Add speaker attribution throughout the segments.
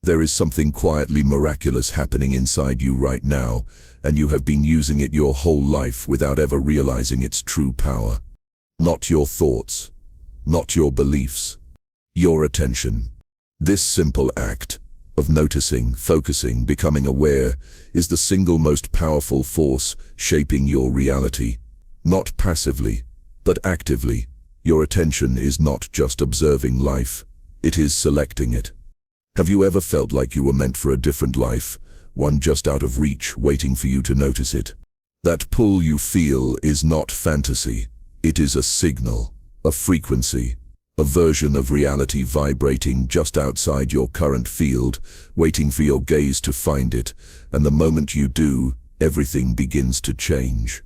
Speaker 1: There is something quietly miraculous happening inside you right now, and you have been using it your whole life without ever realizing its true power. Not your thoughts, not your beliefs, your attention. This simple act of noticing, focusing, becoming aware is the single most powerful force shaping your reality. Not passively, but actively. Your attention is not just observing life, it is selecting it. Have you ever felt like you were meant for a different life, one just out of reach, waiting for you to notice it? That pull you feel is not fantasy. It is a signal, a frequency, a version of reality vibrating just outside your current field, waiting for your gaze to find it, and the moment you do, everything begins to change.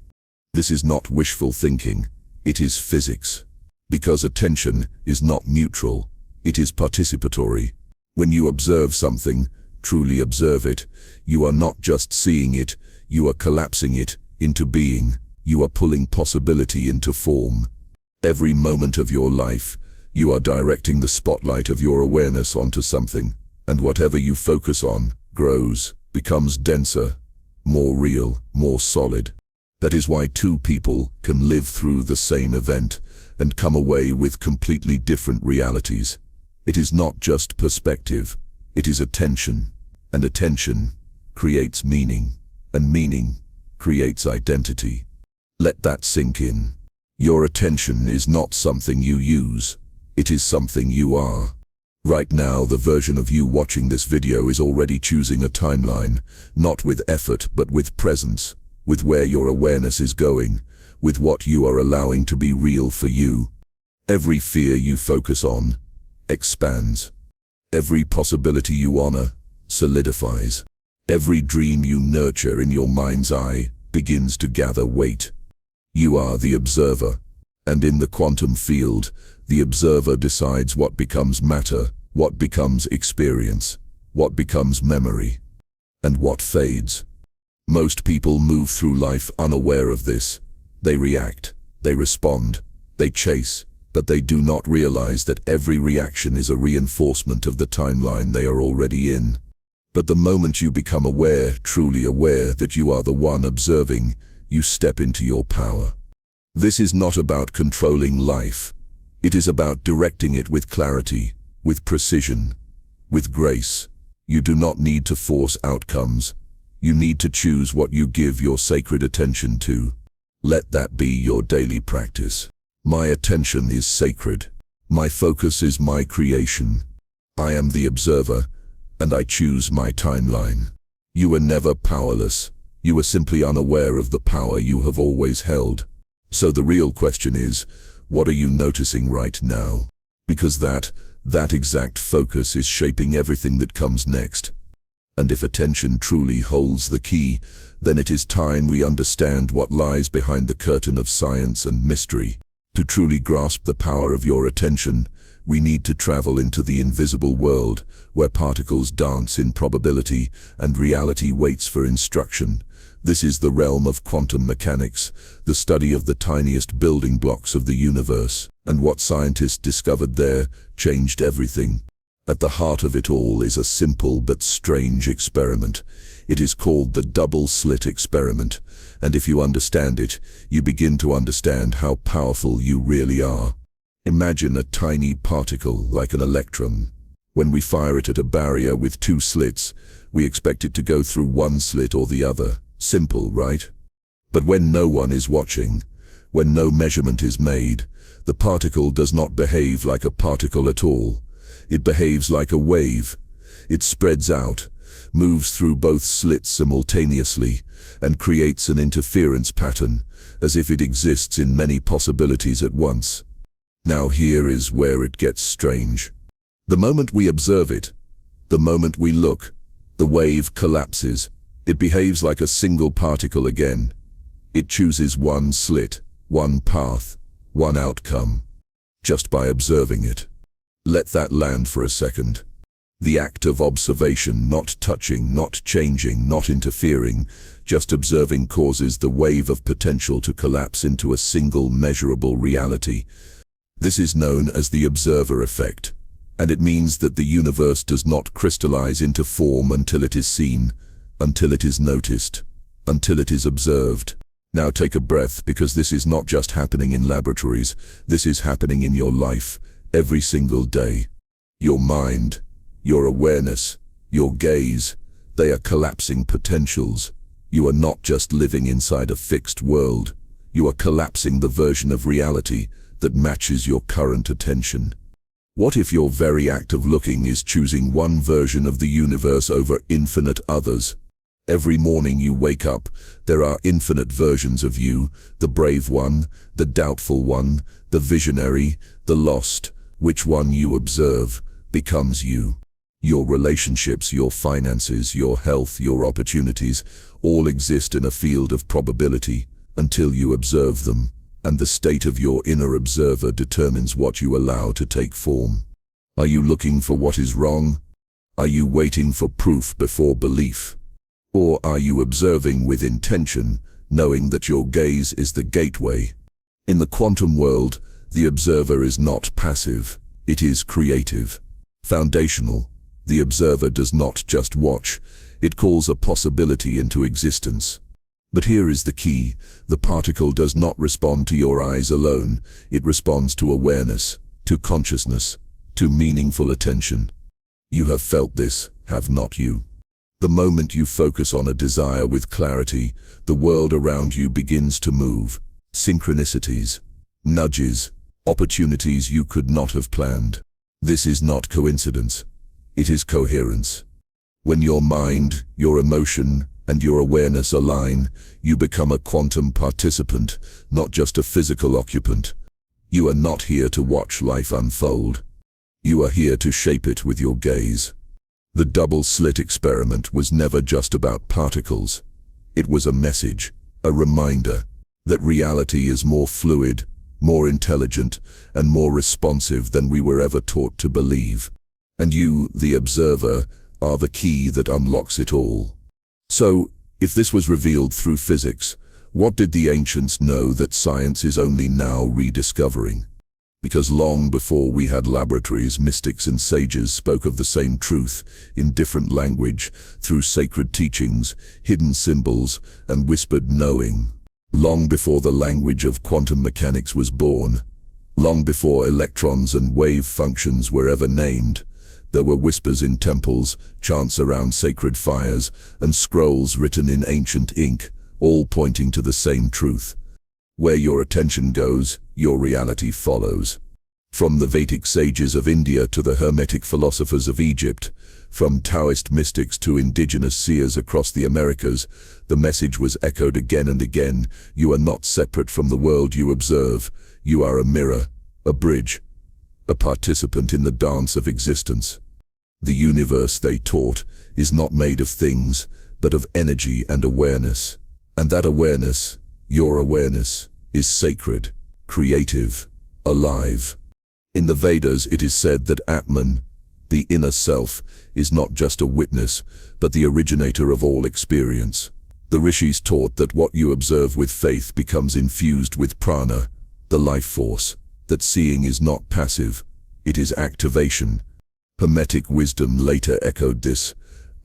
Speaker 1: This is not wishful thinking, it is physics. Because attention is not neutral, it is participatory. When you observe something, truly observe it, you are not just seeing it, you are collapsing it into being. You are pulling possibility into form. Every moment of your life, you are directing the spotlight of your awareness onto something, and whatever you focus on grows, becomes denser, more real, more solid. That is why two people can live through the same event and come away with completely different realities. It is not just perspective, it is attention, and attention creates meaning, and meaning creates identity. Let that sink in. Your attention is not something you use, it is something you are. Right now, the version of you watching this video is already choosing a timeline, not with effort but with presence, with where your awareness is going, with what you are allowing to be real for you. Every fear you focus on expands. Every possibility you honor solidifies. Every dream you nurture in your mind's eye begins to gather weight. You are the observer, and in the quantum field, the observer decides what becomes matter, what becomes experience, what becomes memory, and what fades. Most people move through life unaware of this. They react, they respond, they chase, but they do not realize that every reaction is a reinforcement of the timeline they are already in. But the moment you become aware, truly aware, that you are the one observing, you step into your power. This is not about controlling life. It is about directing it with clarity, with precision, with grace. You do not need to force outcomes. You need to choose what you give your sacred attention to. Let that be your daily practice. My attention is sacred. My focus is my creation. I am the observer, and I choose my timeline. You are never powerless. You are simply unaware of the power you have always held. So the real question is, what are you noticing right now? Because that exact focus is shaping everything that comes next. And if attention truly holds the key, then it is time we understand what lies behind the curtain of science and mystery. To truly grasp the power of your attention, we need to travel into the invisible world, where particles dance in probability and reality waits for instruction. This is the realm of quantum mechanics, the study of the tiniest building blocks of the universe, and what scientists discovered there changed everything. At the heart of it all is a simple but strange experiment. It is called the double-slit experiment, and if you understand it, you begin to understand how powerful you really are. Imagine a tiny particle like an electron. When we fire it at a barrier with two slits, we expect it to go through one slit or the other. Simple, right? But when no one is watching, when no measurement is made, the particle does not behave like a particle at all. It behaves like a wave. It spreads out, moves through both slits simultaneously, and creates an interference pattern, as if it exists in many possibilities at once. Now here is where it gets strange. The moment we observe it, the moment we look, the wave collapses. It behaves like a single particle again. It chooses one slit, one path, one outcome, just by observing it. Let that land for a second. The act of observation, not touching, not changing, not interfering, just observing, causes the wave of potential to collapse into a single measurable reality. This is known as the observer effect. And it means that the universe does not crystallize into form until it is seen, until it is noticed, until it is observed. Now take a breath, because this is not just happening in laboratories. This is happening in your life, every single day. Your mind, your awareness, your gaze, they are collapsing potentials. You are not just living inside a fixed world. You are collapsing the version of reality that matches your current attention. What if your very act of looking is choosing one version of the universe over infinite others? Every morning you wake up, there are infinite versions of you, the brave one, the doubtful one, the visionary, the lost. Which one you observe becomes you. Your relationships, your finances, your health, your opportunities, all exist in a field of probability until you observe them, and the state of your inner observer determines what you allow to take form. Are you looking for what is wrong? Are you waiting for proof before belief? Or are you observing with intention, knowing that your gaze is the gateway? In the quantum world, the observer is not passive, it is creative, foundational. The observer does not just watch, it calls a possibility into existence. But here is the key: the particle does not respond to your eyes alone, it responds to awareness, to consciousness, to meaningful attention. You have felt this, have not you? The moment you focus on a desire with clarity, the world around you begins to move. Synchronicities, nudges, opportunities you could not have planned. This is not coincidence. It is coherence. When your mind, your emotion, and your awareness align, you become a quantum participant, not just a physical occupant. You are not here to watch life unfold. You are here to shape it with your gaze. The double-slit experiment was never just about particles. It was a message, a reminder, that reality is more fluid, more intelligent, and more responsive than we were ever taught to believe. And you, the observer, are the key that unlocks it all. So, if this was revealed through physics, what did the ancients know that science is only now rediscovering? Because long before we had laboratories, mystics and sages spoke of the same truth, in different language, through sacred teachings, hidden symbols, and whispered knowing. Long before the language of quantum mechanics was born, long before electrons and wave functions were ever named, there were whispers in temples, chants around sacred fires, and scrolls written in ancient ink, all pointing to the same truth. Where your attention goes, your reality follows. From the Vedic sages of India to the Hermetic philosophers of Egypt, from Taoist mystics to indigenous seers across the Americas, the message was echoed again and again: you are not separate from the world you observe. You are a mirror, a bridge, a participant in the dance of existence. The universe, they taught, is not made of things, but of energy and awareness. And that awareness, your awareness, is sacred, creative, alive. In the Vedas, it is said that Atman, the inner self, is not just a witness, but the originator of all experience. The rishis taught that what you observe with faith becomes infused with prana, the life force, that seeing is not passive, it is activation. Hermetic wisdom later echoed this: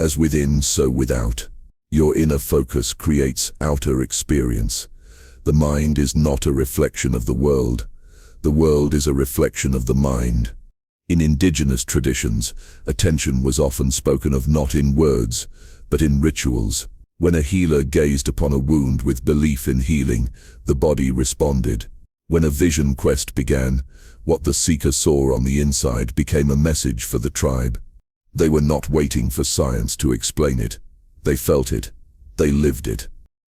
Speaker 1: as within, so without. Your inner focus creates outer experience. The mind is not a reflection of the world. The world is a reflection of the mind. In indigenous traditions, attention was often spoken of not in words, but in rituals. When a healer gazed upon a wound with belief in healing, the body responded. When a vision quest began, what the seeker saw on the inside became a message for the tribe. They were not waiting for science to explain it. They felt it. They lived it.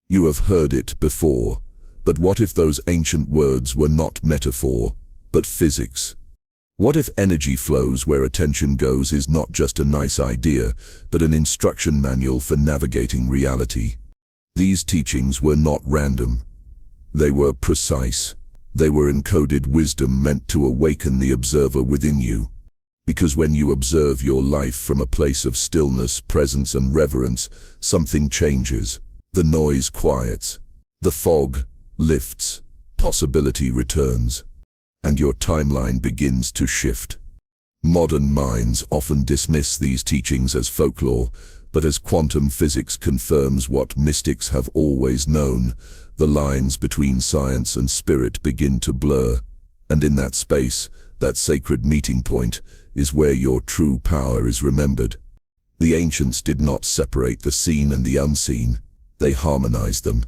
Speaker 1: You have heard it before. But what if those ancient words were not metaphor, but physics? What if energy flows where attention goes is not just a nice idea, but an instruction manual for navigating reality? These teachings were not random. They were precise. They were encoded wisdom meant to awaken the observer within you. Because when you observe your life from a place of stillness, presence, and reverence, something changes. The noise quiets. The fog lifts. Possibility returns. And your timeline begins to shift. Modern minds often dismiss these teachings as folklore, but as quantum physics confirms what mystics have always known, the lines between science and spirit begin to blur. And in that space, that sacred meeting point, is where your true power is remembered. The ancients did not separate the seen and the unseen. They harmonized them.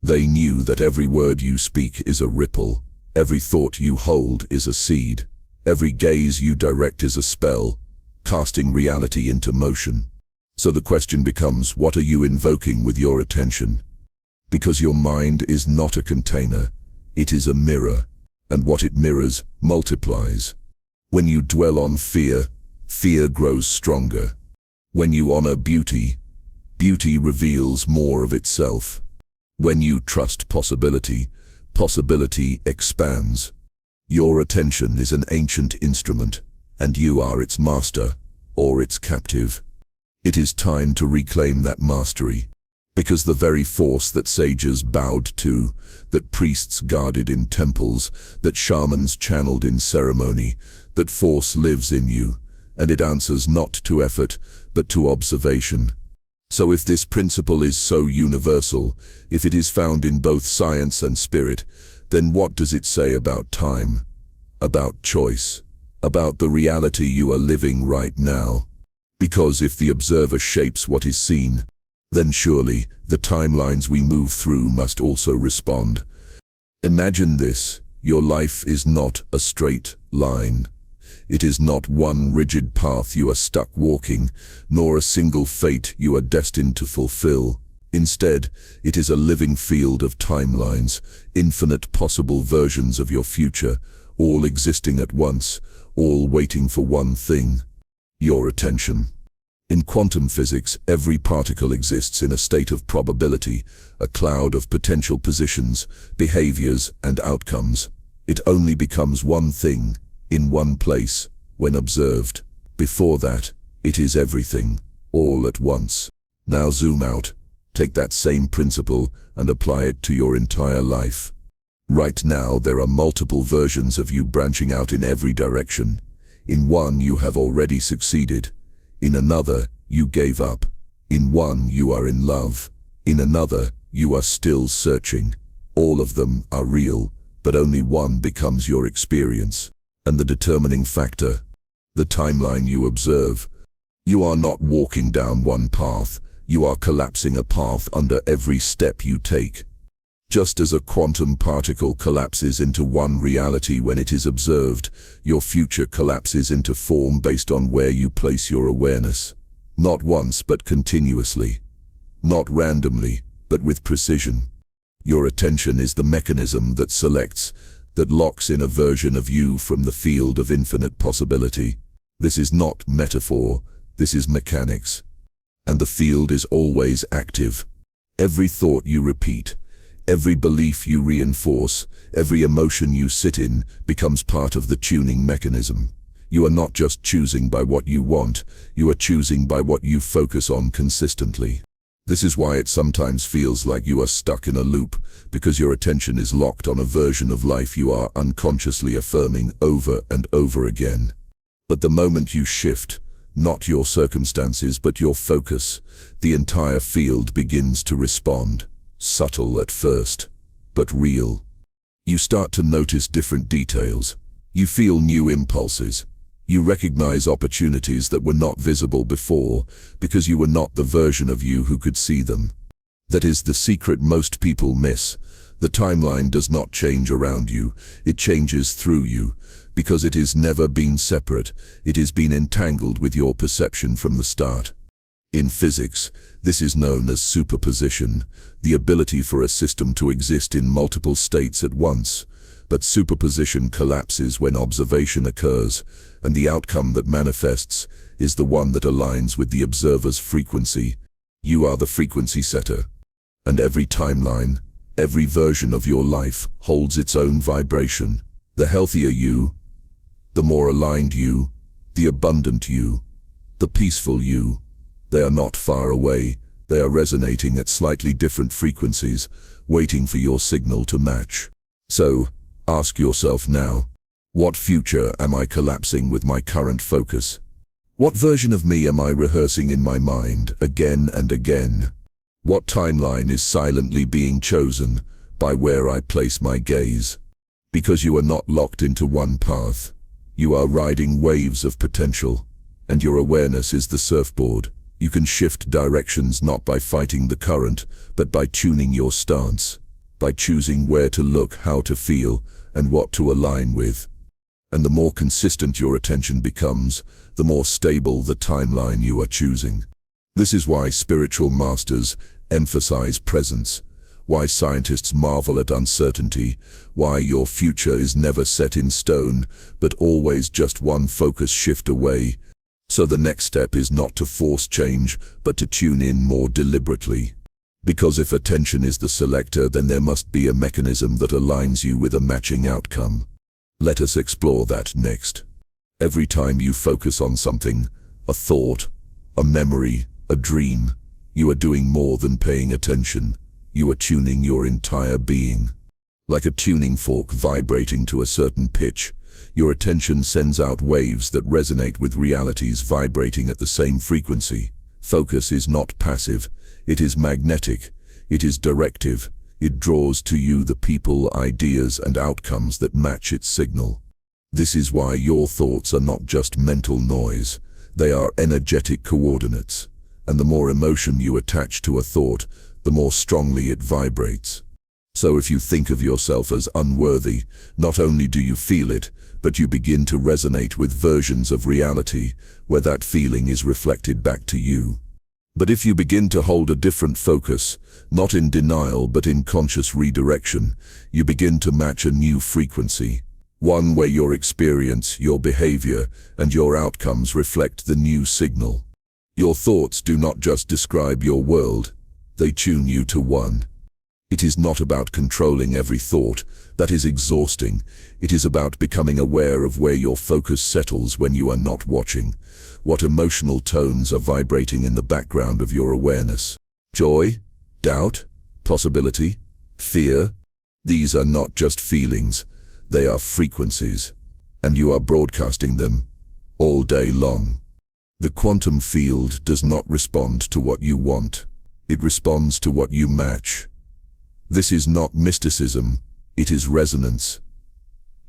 Speaker 1: They knew that every word you speak is a ripple, every thought you hold is a seed, every gaze you direct is a spell, casting reality into motion. So the question becomes, what are you invoking with your attention? Because your mind is not a container, it is a mirror, and what it mirrors multiplies. When you dwell on fear, fear grows stronger. When you honor beauty, beauty reveals more of itself. When you trust possibility, possibility expands. Your attention is an ancient instrument, and you are its master, or its captive. It is time to reclaim that mastery, because the very force that sages bowed to, that priests guarded in temples, that shamans channeled in ceremony, that force lives in you, and it answers not to effort, but to observation. So if this principle is so universal, if it is found in both science and spirit, then what does it say about time, about choice, about the reality you are living right now? Because if the observer shapes what is seen, then surely the timelines we move through must also respond. Imagine this: your life is not a straight line. It is not one rigid path you are stuck walking, nor a single fate you are destined to fulfill. Instead, it is a living field of timelines, infinite possible versions of your future, all existing at once, all waiting for one thing: your attention. In quantum physics, every particle exists in a state of probability, a cloud of potential positions, behaviors, and outcomes. It only becomes one thing, in one place, when observed. Before that, it is everything, all at once. Now zoom out, take that same principle and apply it to your entire life. Right now, there are multiple versions of you branching out in every direction. In one, you have already succeeded. In another, you gave up. In one, you are in love. In another, you are still searching. All of them are real, but only one becomes your experience. And the determining factor, the timeline you observe. You are not walking down one path, you are collapsing a path under every step you take. Just as a quantum particle collapses into one reality when it is observed, your future collapses into form based on where you place your awareness. Not once, but continuously. Not randomly, but with precision. Your attention is the mechanism that selects, that locks in a version of you from the field of infinite possibility. This is not metaphor, this is mechanics. And the field is always active. Every thought you repeat, every belief you reinforce, every emotion you sit in, becomes part of the tuning mechanism. You are not just choosing by what you want, you are choosing by what you focus on consistently. This is why it sometimes feels like you are stuck in a loop, because your attention is locked on a version of life you are unconsciously affirming over and over again. But the moment you shift, not your circumstances but your focus, the entire field begins to respond. Subtle at first, but real. You start to notice different details. You feel new impulses. You recognize opportunities that were not visible before, because you were not the version of you who could see them. That is the secret most people miss. The timeline does not change around you, it changes through you, because it has never been separate, it has been entangled with your perception from the start. In physics, this is known as superposition, the ability for a system to exist in multiple states at once. But superposition collapses when observation occurs, and the outcome that manifests is the one that aligns with the observer's frequency. You are the frequency setter. And every timeline, every version of your life holds its own vibration. The healthier you, the more aligned you, the abundant you, the peaceful you. They are not far away, they are resonating at slightly different frequencies, waiting for your signal to match. So, ask yourself now, What future am I collapsing with my current focus? What version of me am I rehearsing in my mind again and again? What timeline is silently being chosen by where I place my gaze? Because you are not locked into one path. You are riding waves of potential, and your awareness is the surfboard. You can shift directions not by fighting the current, but by tuning your stance, by choosing where to look, how to feel, and what to align with. And the more consistent your attention becomes, the more stable the timeline you are choosing. This is why spiritual masters emphasize presence, why scientists marvel at uncertainty, why your future is never set in stone, but always just one focus shift away. So the next step is not to force change, but to tune in more deliberately. Because if attention is the selector, then there must be a mechanism that aligns you with a matching outcome. Let us explore that next. Every time you focus on something, a thought, a memory, a dream, you are doing more than paying attention. You are tuning your entire being. Like a tuning fork vibrating to a certain pitch, your attention sends out waves that resonate with realities vibrating at the same frequency. Focus is not passive, it is magnetic, it is directive. It draws to you the people, ideas, and outcomes that match its signal. This is why your thoughts are not just mental noise, they are energetic coordinates. And the more emotion you attach to a thought, the more strongly it vibrates. So if you think of yourself as unworthy, not only do you feel it, but you begin to resonate with versions of reality where that feeling is reflected back to you. But if you begin to hold a different focus, not in denial but in conscious redirection, you begin to match a new frequency, one where your experience, your behavior, and your outcomes reflect the new signal. Your thoughts do not just describe your world, they tune you to one. It is not about controlling every thought, that is exhausting. It is about becoming aware of where your focus settles when you are not watching. What emotional tones are vibrating in the background of your awareness? Joy, doubt, possibility, fear? These are not just feelings, they are frequencies, and you are broadcasting them all day long. The quantum field does not respond to what you want, it responds to what you match. This is not mysticism, it is resonance.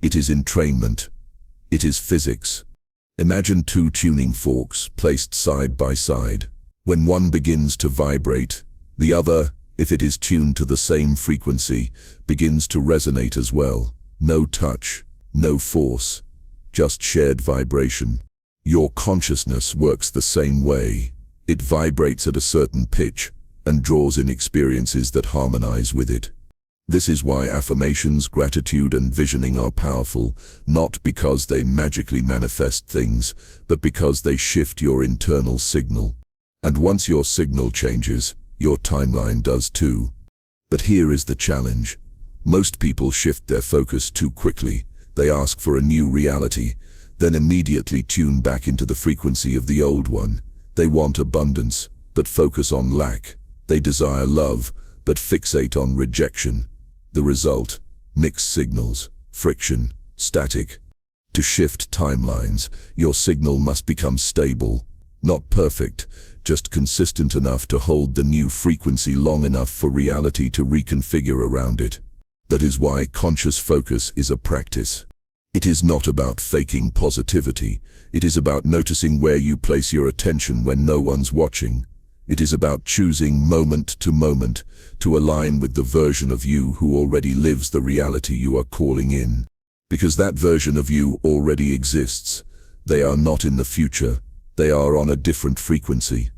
Speaker 1: It is entrainment. It is physics. Imagine two tuning forks placed side by side. When one begins to vibrate, the other, if it is tuned to the same frequency, begins to resonate as well. No touch, no force, just shared vibration. Your consciousness works the same way. It vibrates at a certain pitch and draws in experiences that harmonize with it. This is why affirmations, gratitude, and visioning are powerful, not because they magically manifest things, but because they shift your internal signal. And once your signal changes, your timeline does too. But here is the challenge. Most people shift their focus too quickly. They ask for a new reality, then immediately tune back into the frequency of the old one. They want abundance, but focus on lack. They desire love, but fixate on rejection. The result: mixed signals, friction, static. To shift timelines, your signal must become stable, not perfect, just consistent enough to hold the new frequency long enough for reality to reconfigure around it. That is why conscious focus is a practice. It is not about faking positivity. It is about noticing where you place your attention when no one's watching. It is about choosing moment to align with the version of you who already lives the reality you are calling in. Because that version of you already exists. They are not in the future. They are on a different frequency.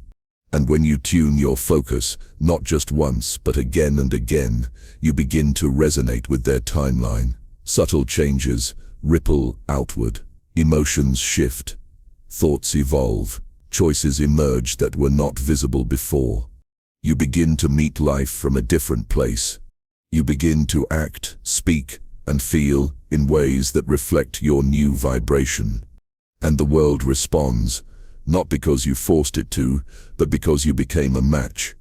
Speaker 1: And when you tune your focus, not just once, but again and again, you begin to resonate with their timeline. Subtle changes ripple outward. Emotions shift. Thoughts evolve. Choices emerge that were not visible before. You begin to meet life from a different place. You begin to act, speak, and feel in ways that reflect your new vibration. And the world responds, not because you forced it to, but because you became a match.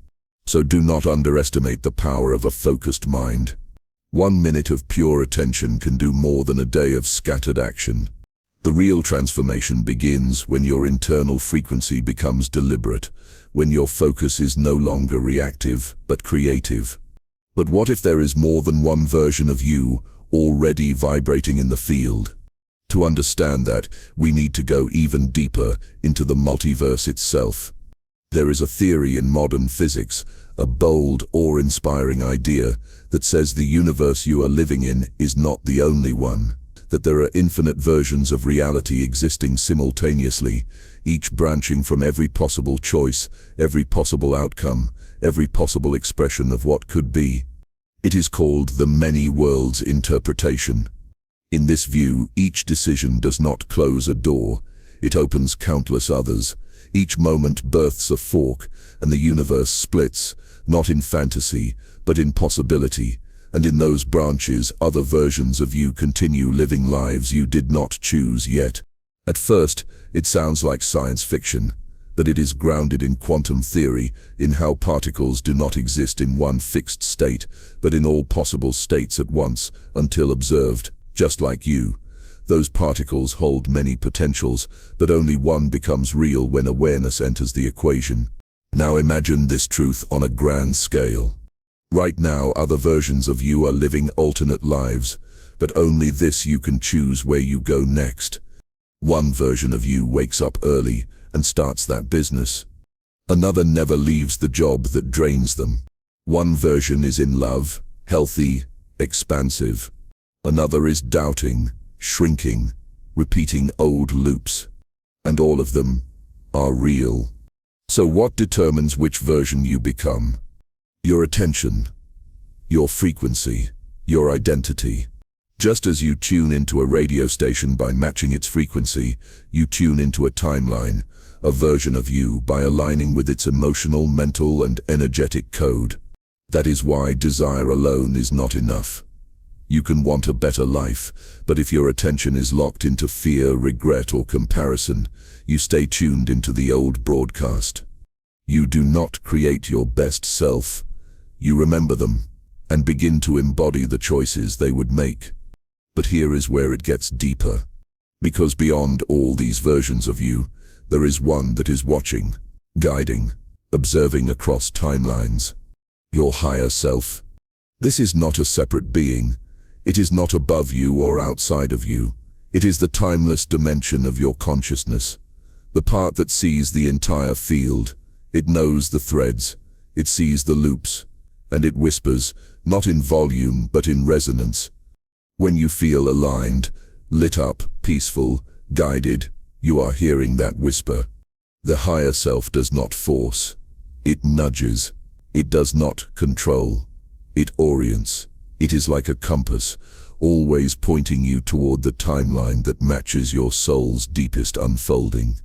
Speaker 1: So do not underestimate the power of a focused mind. 1 minute of pure attention can do more than a day of scattered action. The real transformation begins when your internal frequency becomes deliberate, when your focus is no longer reactive, but creative. But what if there is more than one version of you already vibrating in the field? To understand that, we need to go even deeper into the multiverse itself. There is a theory in modern physics, a bold, awe-inspiring idea that says the universe you are living in is not the only one, that there are infinite versions of reality existing simultaneously, each branching from every possible choice, every possible outcome, every possible expression of what could be. It is called the many worlds interpretation. In this view, each decision does not close a door, it opens countless others. Each moment births a fork, and the universe splits, not in fantasy, but in possibility, and in those branches other versions of you continue living lives you did not choose yet. At first, it sounds like science fiction, that it is grounded in quantum theory, in how particles do not exist in one fixed state, but in all possible states at once, until observed, just like you. Those particles hold many potentials, but only one becomes real when awareness enters the equation. Now imagine this truth on a grand scale. Right now, other versions of you are living alternate lives, but only this you can choose where you go next. One version of you wakes up early and starts that business. Another never leaves the job that drains them. One version is in love, healthy, expansive. Another is doubting, shrinking, repeating old loops. And all of them are real. So what determines which version you become? Your attention, your frequency, your identity. Just as you tune into a radio station by matching its frequency, you tune into a timeline, a version of you by aligning with its emotional, mental, and energetic code. That is why desire alone is not enough. You can want a better life, but if your attention is locked into fear, regret, or comparison, you stay tuned into the old broadcast. You do not create your best self. You remember them, and begin to embody the choices they would make. But here is where it gets deeper. Because beyond all these versions of you, there is one that is watching, guiding, observing across timelines. Your higher self. This is not a separate being. It is not above you or outside of you. It is the timeless dimension of your consciousness. The part that sees the entire field. It knows the threads. It sees the loops. And it whispers, not in volume but in resonance. When you feel aligned, lit up, peaceful, guided, you are hearing that whisper. The higher self does not force. It nudges. It does not control. It orients. It is like a compass, always pointing you toward the timeline that matches your soul's deepest unfolding.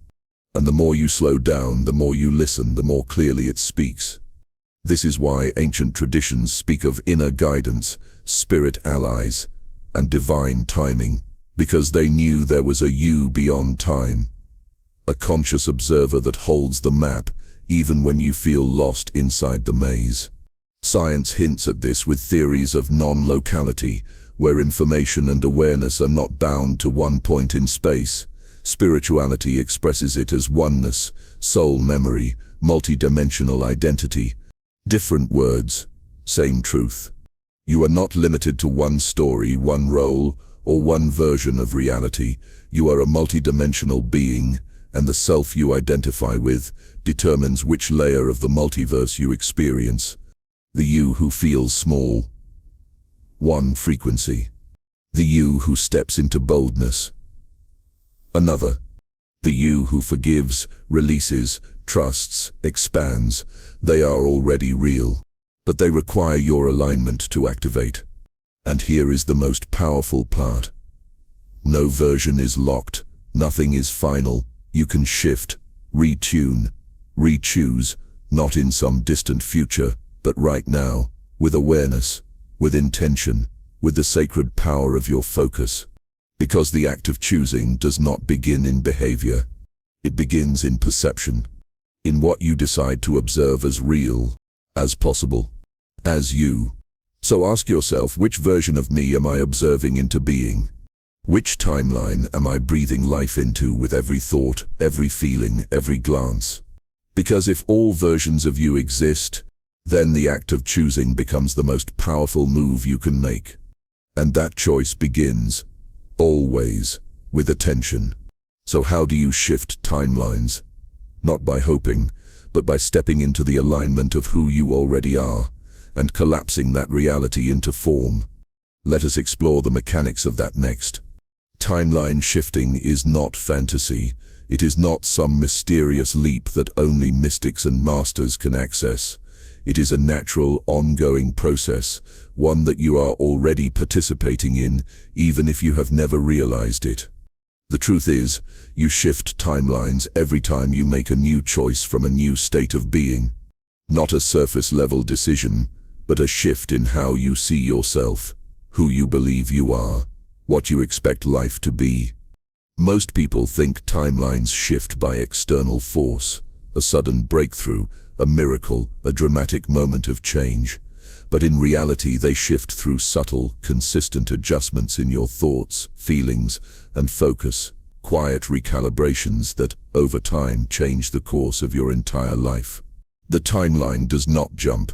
Speaker 1: And the more you slow down, the more you listen, the more clearly it speaks. This is why ancient traditions speak of inner guidance, spirit allies, and divine timing, because they knew there was a you beyond time. A conscious observer that holds the map, even when you feel lost inside the maze. Science hints at this with theories of non-locality, where information and awareness are not bound to one point in space. Spirituality expresses it as oneness, soul memory, multi-dimensional identity. Different words, same truth. You are not limited to one story, one role, or one version of reality. You are a multi-dimensional being, and the self you identify with determines which layer of the multiverse you experience. The you who feels small. One frequency. The you who steps into boldness. Another. The you who forgives, releases, trusts, expands. They are already real, but they require your alignment to activate. And here is the most powerful part. No version is locked, nothing is final. You can shift, retune, re-choose, not in some distant future, but right now, with awareness, with intention, with the sacred power of your focus. Because the act of choosing does not begin in behavior. It begins in perception, in what you decide to observe as real, as possible, as you. So ask yourself, which version of me am I observing into being? Which timeline am I breathing life into with every thought, every feeling, every glance? Because if all versions of you exist, then the act of choosing becomes the most powerful move you can make. And that choice begins, always, with attention. So how do you shift timelines? Not by hoping, but by stepping into the alignment of who you already are, and collapsing that reality into form. Let us explore the mechanics of that next. Timeline shifting is not fantasy. It is not some mysterious leap that only mystics and masters can access. It is a natural, ongoing process, one that you are already participating in, even if you have never realized it. The truth is, you shift timelines every time you make a new choice from a new state of being. Not a surface-level decision, but a shift in how you see yourself, who you believe you are, what you expect life to be. Most people think timelines shift by external force, a sudden breakthrough, a miracle, a dramatic moment of change. But in reality, they shift through subtle, consistent adjustments in your thoughts, feelings, and focus, quiet recalibrations that, over time, change the course of your entire life. The timeline does not jump.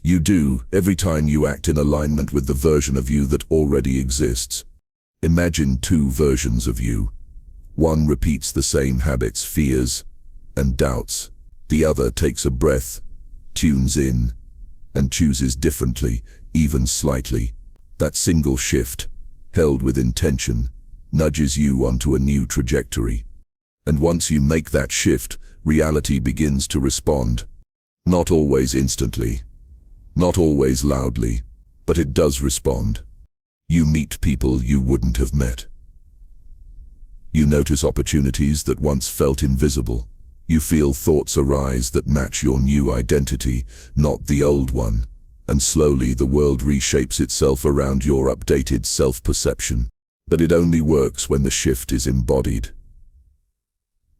Speaker 1: You do, every time you act in alignment with the version of you that already exists. Imagine two versions of you. One repeats the same habits, fears, and doubts. The other takes a breath, tunes in, and chooses differently, even slightly. That single shift, held with intention, nudges you onto a new trajectory. And once you make that shift, reality begins to respond. Not always instantly, not always loudly, but it does respond. You meet people you wouldn't have met. You notice opportunities that once felt invisible. You feel thoughts arise that match your new identity, not the old one. And slowly the world reshapes itself around your updated self-perception. But it only works when the shift is embodied.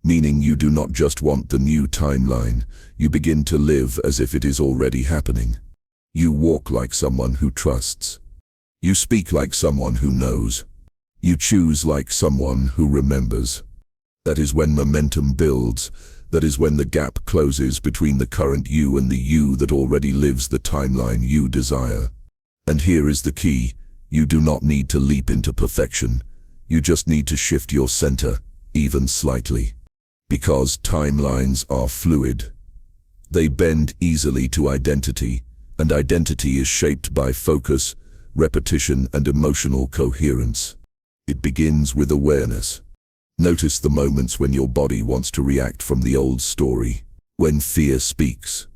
Speaker 1: Meaning you do not just want the new timeline, you begin to live as if it is already happening. You walk like someone who trusts. You speak like someone who knows. You choose like someone who remembers. That is when momentum builds. That is when the gap closes between the current you and the you that already lives the timeline you desire. And here is the key. You do not need to leap into perfection. You just need to shift your center, even slightly. Because timelines are fluid. They bend easily to identity, and identity is shaped by focus, repetition, and emotional coherence. It begins with awareness. Notice the moments when your body wants to react from the old story. When fear speaks.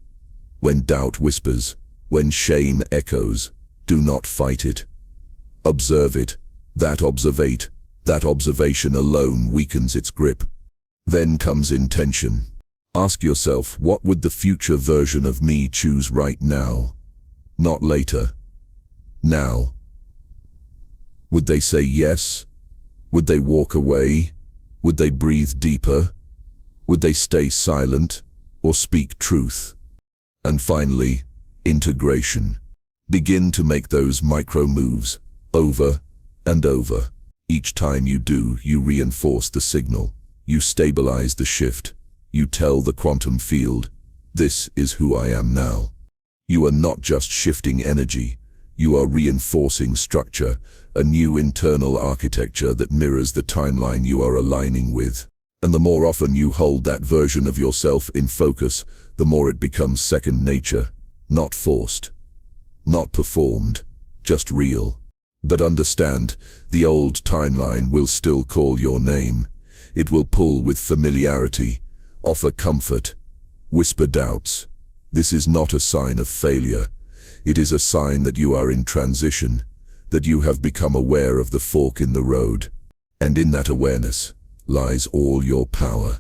Speaker 1: When doubt whispers. When shame echoes. Do not fight it. Observe it. That observation alone weakens its grip. Then comes intention. Ask yourself, what would the future version of me choose right now? Not later. Now. Would they say yes? Would they walk away? Would they breathe deeper? Would they stay silent or speak truth? And finally, integration. Begin to make those micro moves over and over. Each time you do, you reinforce the signal. You stabilize the shift. You tell the quantum field, this is who I am now. You are not just shifting energy. You are reinforcing structure, a new internal architecture that mirrors the timeline you are aligning with. And the more often you hold that version of yourself in focus, the more it becomes second nature, not forced, not performed, just real. But understand, the old timeline will still call your name. It will pull with familiarity, offer comfort, whisper doubts. This is not a sign of failure. It is a sign that you are in transition, that you have become aware of the fork in the road. And in that awareness lies all your power.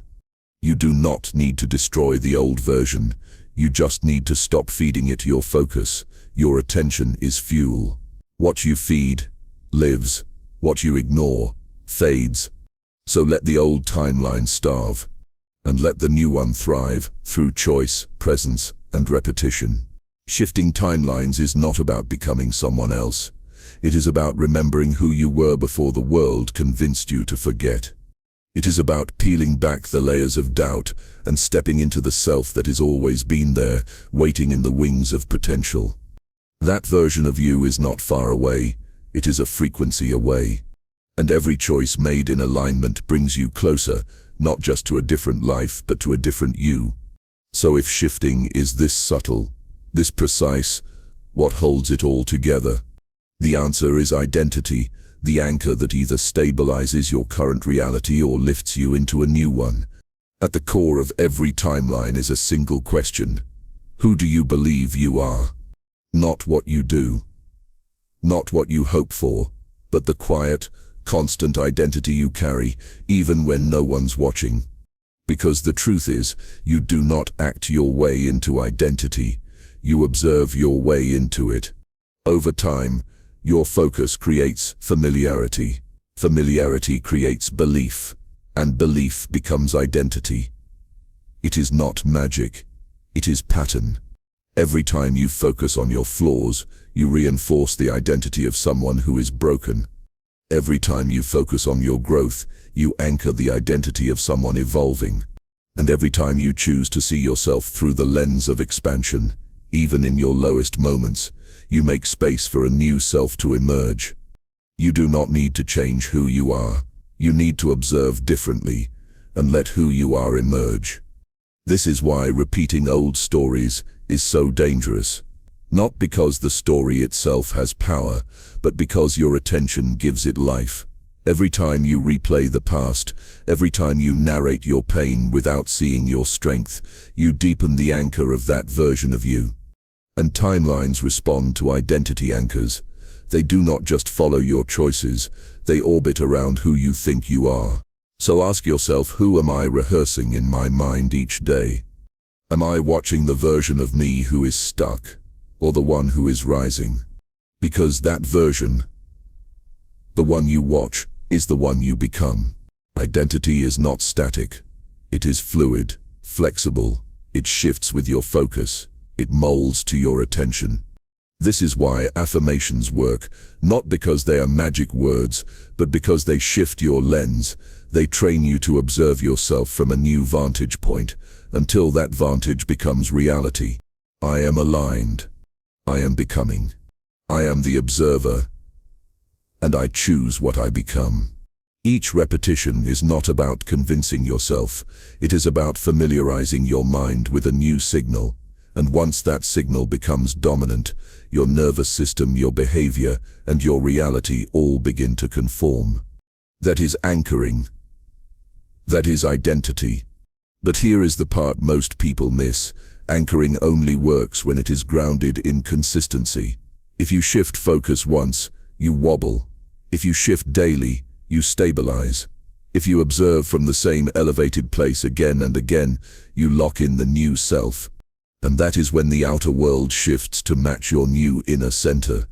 Speaker 1: You do not need to destroy the old version. You just need to stop feeding it your focus. Your attention is fuel. What you feed lives. What you ignore fades. So let the old timeline starve, and let the new one thrive through choice, presence, and repetition. Shifting timelines is not about becoming someone else. It is about remembering who you were before the world convinced you to forget. It is about peeling back the layers of doubt and stepping into the self that has always been there, waiting in the wings of potential. That version of you is not far away, it is a frequency away. And every choice made in alignment brings you closer, not just to a different life, but to a different you. So if shifting is this subtle, this precise, what holds it all together? The answer is identity, the anchor that either stabilizes your current reality or lifts you into a new one. At the core of every timeline is a single question. Who do you believe you are? Not what you do. Not what you hope for, but the quiet, constant identity you carry, even when no one's watching. Because the truth is, you do not act your way into identity, you observe your way into it. Over time, your focus creates familiarity. Familiarity creates belief, and belief becomes identity. It is not magic, it is pattern. Every time you focus on your flaws, you reinforce the identity of someone who is broken. Every time you focus on your growth, you anchor the identity of someone evolving. And every time you choose to see yourself through the lens of expansion, even in your lowest moments, you make space for a new self to emerge. You do not need to change who you are. You need to observe differently and let who you are emerge. This is why repeating old stories is so dangerous. Not because the story itself has power, but because your attention gives it life. Every time you replay the past, every time you narrate your pain without seeing your strength, you deepen the anchor of that version of you. And timelines respond to identity anchors. They do not just follow your choices, they orbit around who you think you are. So ask yourself, who am I rehearsing in my mind each day? Am I watching the version of me who is stuck, or the one who is rising? Because that version, the one you watch, is the one you become. Identity is not static. It is fluid, flexible. It shifts with your focus. It molds to your attention. This is why affirmations work, not because they are magic words, but because they shift your lens. They train you to observe yourself from a new vantage point, until that vantage becomes reality. I am aligned. I am becoming. I am the observer, and I choose what I become. Each repetition is not about convincing yourself. It is about familiarizing your mind with a new signal. And once that signal becomes dominant, your nervous system, your behavior, and your reality all begin to conform. That is anchoring. That is identity. But here is the part most people miss. Anchoring only works when it is grounded in consistency. If you shift focus once, you wobble. If you shift daily, you stabilize. If you observe from the same elevated place again and again, you lock in the new self. And that is when the outer world shifts to match your new inner center.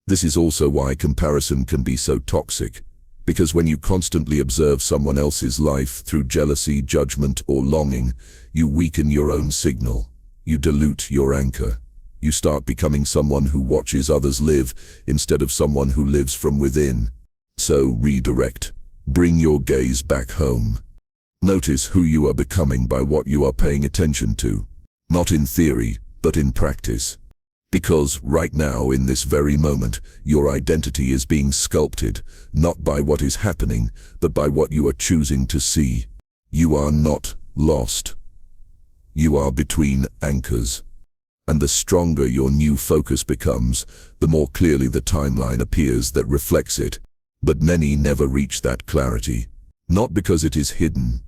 Speaker 1: This is also why comparison can be so toxic. Because when you constantly observe someone else's life through jealousy, judgment, or longing, you weaken your own signal. You dilute your anchor. You start becoming someone who watches others live instead of someone who lives from within. So redirect. Bring your gaze back home. Notice who you are becoming by what you are paying attention to. Not in theory, but in practice. Because right now, in this very moment, your identity is being sculpted, not by what is happening, but by what you are choosing to see. You are not lost. You are between anchors. And the stronger your new focus becomes, the more clearly the timeline appears that reflects it. But many never reach that clarity. Not because it is hidden,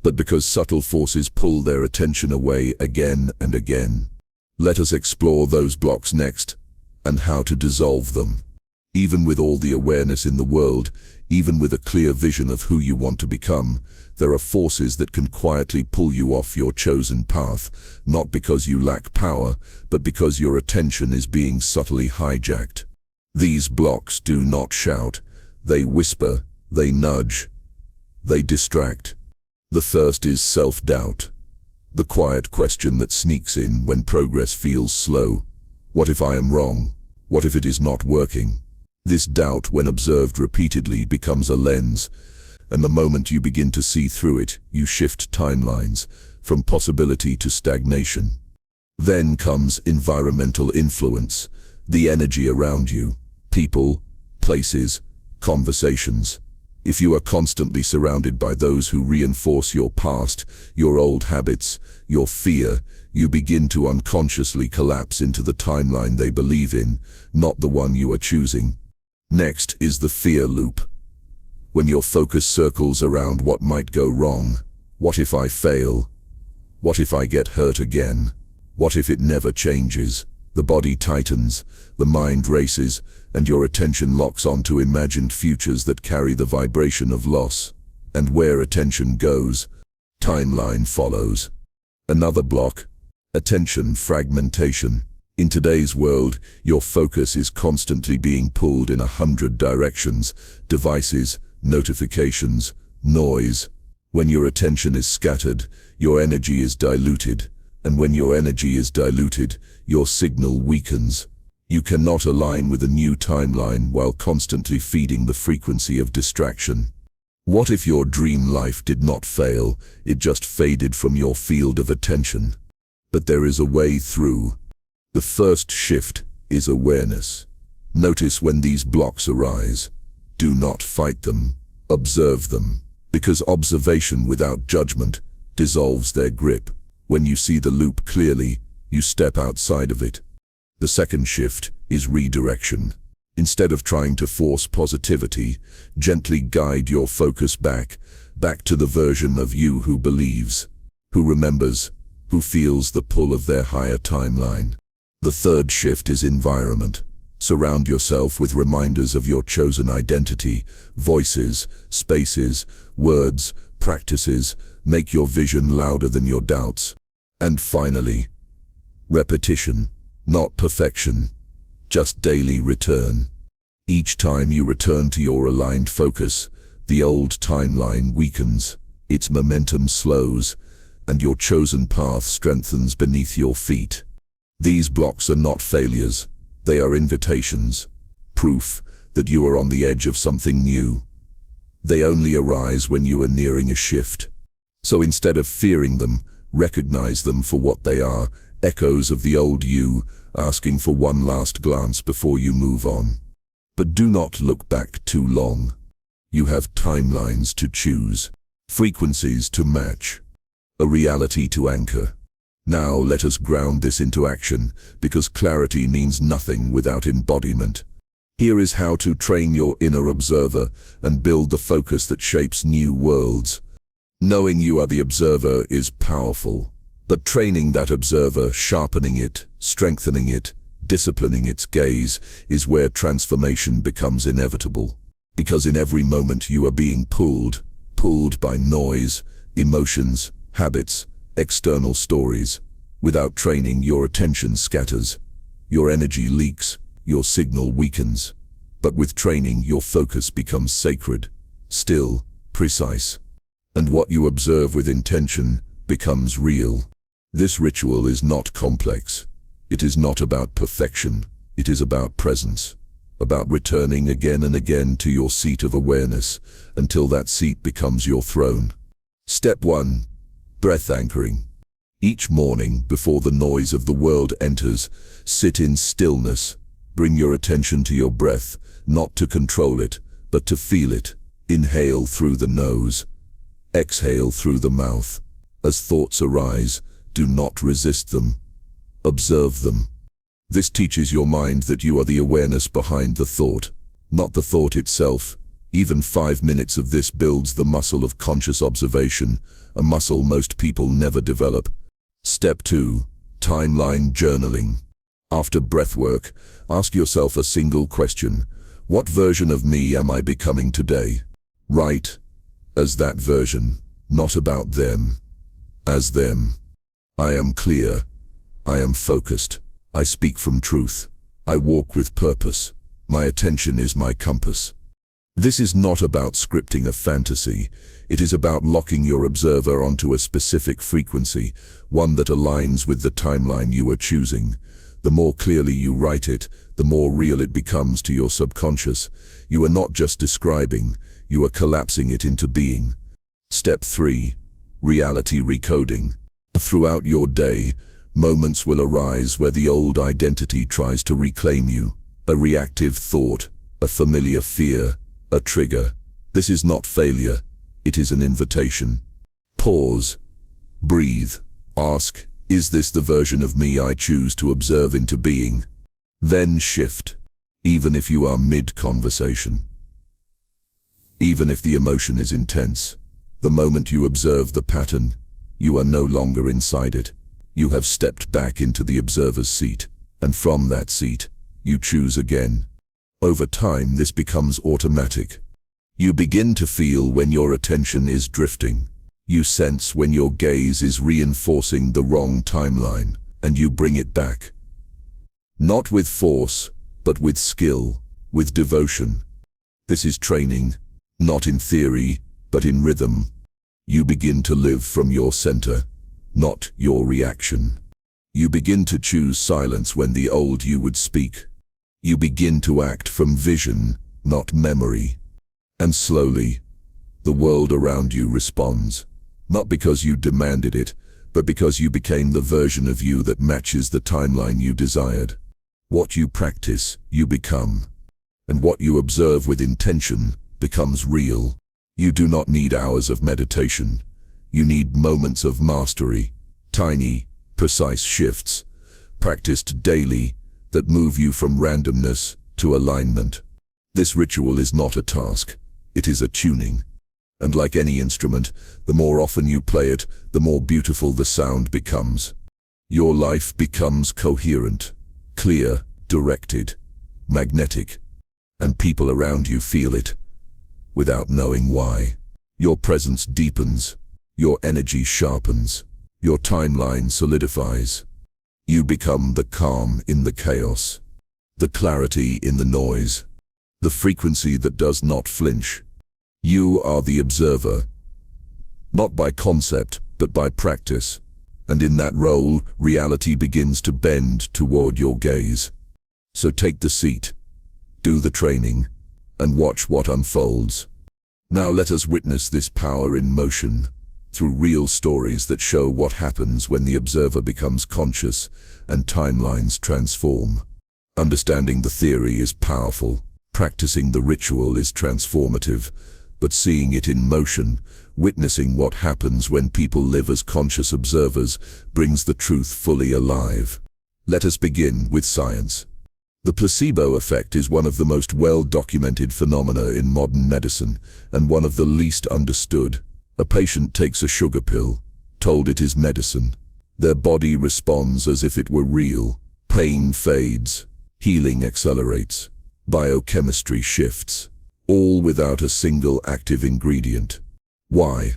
Speaker 1: but because subtle forces pull their attention away again and again. Let us explore those blocks next, and how to dissolve them. Even with all the awareness in the world, even with a clear vision of who you want to become, there are forces that can quietly pull you off your chosen path, not because you lack power, but because your attention is being subtly hijacked. These blocks do not shout, they whisper, they nudge, they distract. The first is self-doubt. The quiet question that sneaks in when progress feels slow. What if I am wrong? What if it is not working? This doubt, when observed repeatedly, becomes a lens, and the moment you begin to see through it, you shift timelines from possibility to stagnation. Then comes environmental influence, the energy around you, people, places, conversations. If you are constantly surrounded by those who reinforce your past, your old habits, your fear, you begin to unconsciously collapse into the timeline they believe in, not the one you are choosing. Next is the fear loop. When your focus circles around what might go wrong. What if I fail? What if I get hurt again? What if it never changes? The body tightens, the mind races, and your attention locks onto imagined futures that carry the vibration of loss. And where attention goes, timeline follows. Another block, attention fragmentation. In today's world, your focus is constantly being pulled in 100 directions, devices, notifications, noise. When your attention is scattered, your energy is diluted, and when your energy is diluted, your signal weakens. You cannot align with a new timeline while constantly feeding the frequency of distraction. What if your dream life did not fail, it just faded from your field of attention? But there is a way through. The first shift is awareness. Notice when these blocks arise. Do not fight them. Observe them. Because observation without judgment dissolves their grip. When you see the loop clearly, you step outside of it. The second shift is redirection. Instead of trying to force positivity, gently guide your focus back to the version of you who believes, who remembers, who feels the pull of their higher timeline. The third shift is environment. Surround yourself with reminders of your chosen identity, voices, spaces, words, practices. Make your vision louder than your doubts. And finally, repetition, not perfection, just daily return. Each time you return to your aligned focus, the old timeline weakens, its momentum slows, and your chosen path strengthens beneath your feet. These blocks are not failures, they are invitations, proof that you are on the edge of something new. They only arise when you are nearing a shift. So instead of fearing them, recognize them for what they are, echoes of the old you, asking for one last glance before you move on. But do not look back too long. You have timelines to choose, frequencies to match, a reality to anchor. Now let us ground this into action, because clarity means nothing without embodiment. Here is how to train your inner observer and build the focus that shapes new worlds. Knowing you are the observer is powerful, but training that observer, sharpening it, strengthening it, disciplining its gaze, is where transformation becomes inevitable. Because in every moment you are being pulled by noise, emotions, habits, external stories. Without training, your attention scatters, your energy leaks, your signal weakens. But with training, your focus becomes sacred, still, precise. And what you observe with intention becomes real. This ritual is not complex. It is not about perfection. It is about presence, about returning again and again to your seat of awareness until that seat becomes your throne. Step 1. Breath anchoring. Each morning, before the noise of the world enters, sit in stillness. Bring your attention to your breath, not to control it, but to feel it. Inhale through the nose. Exhale through the mouth. As thoughts arise, do not resist them. Observe them. This teaches your mind that you are the awareness behind the thought, not the thought itself. Even 5 minutes of this builds the muscle of conscious observation, a muscle most people never develop. Step 2. Timeline journaling. After breathwork, ask yourself a single question. What version of me am I becoming today? Write as that version, not about them, as them. I am clear. I am focused. I speak from truth. I walk with purpose. My attention is my compass. This is not about scripting a fantasy. It is about locking your observer onto a specific frequency, one that aligns with the timeline you are choosing. The more clearly you write it, the more real it becomes to your subconscious. You are not just describing, you are collapsing it into being. Step 3. Reality recoding. Throughout your day, moments will arise where the old identity tries to reclaim you. A reactive thought, a familiar fear, a trigger. This is not failure, it is an invitation. Pause. Breathe. Ask, is this the version of me I choose to observe into being? Then shift, even if you are mid-conversation. Even if the emotion is intense, the moment you observe the pattern, you are no longer inside it. You have stepped back into the observer's seat, and from that seat, you choose again. Over time, this becomes automatic. You begin to feel when your attention is drifting. You sense when your gaze is reinforcing the wrong timeline, and you bring it back. Not with force, but with skill, with devotion. This is training, not in theory, but in rhythm. You begin to live from your center, not your reaction. You begin to choose silence when the old you would speak. You begin to act from vision, not memory. And slowly, the world around you responds, not because you demanded it, but because you became the version of you that matches the timeline you desired. What you practice, you become. And what you observe with intention becomes real. You do not need hours of meditation. You need moments of mastery, tiny, precise shifts, practiced daily, that move you from randomness to alignment. This ritual is not a task, it is a tuning. And like any instrument, the more often you play it, the more beautiful the sound becomes. Your life becomes coherent, clear, directed, magnetic, and people around you feel it, without knowing why. Your presence deepens, your energy sharpens, your timeline solidifies. You become the calm in the chaos, the clarity in the noise, the frequency that does not flinch. You are the observer, not by concept, but by practice. And in that role, reality begins to bend toward your gaze. So take the seat, do the training, and watch what unfolds. Now let us witness this power in motion, through real stories that show what happens when the observer becomes conscious and timelines transform. Understanding the theory is powerful, practicing the ritual is transformative, but seeing it in motion, witnessing what happens when people live as conscious observers, brings the truth fully alive. Let us begin with science. The placebo effect is one of the most well-documented phenomena in modern medicine, and one of the least understood. A patient takes a sugar pill, told it is medicine. Their body responds as if it were real. Pain fades, healing accelerates, biochemistry shifts, all without a single active ingredient. Why?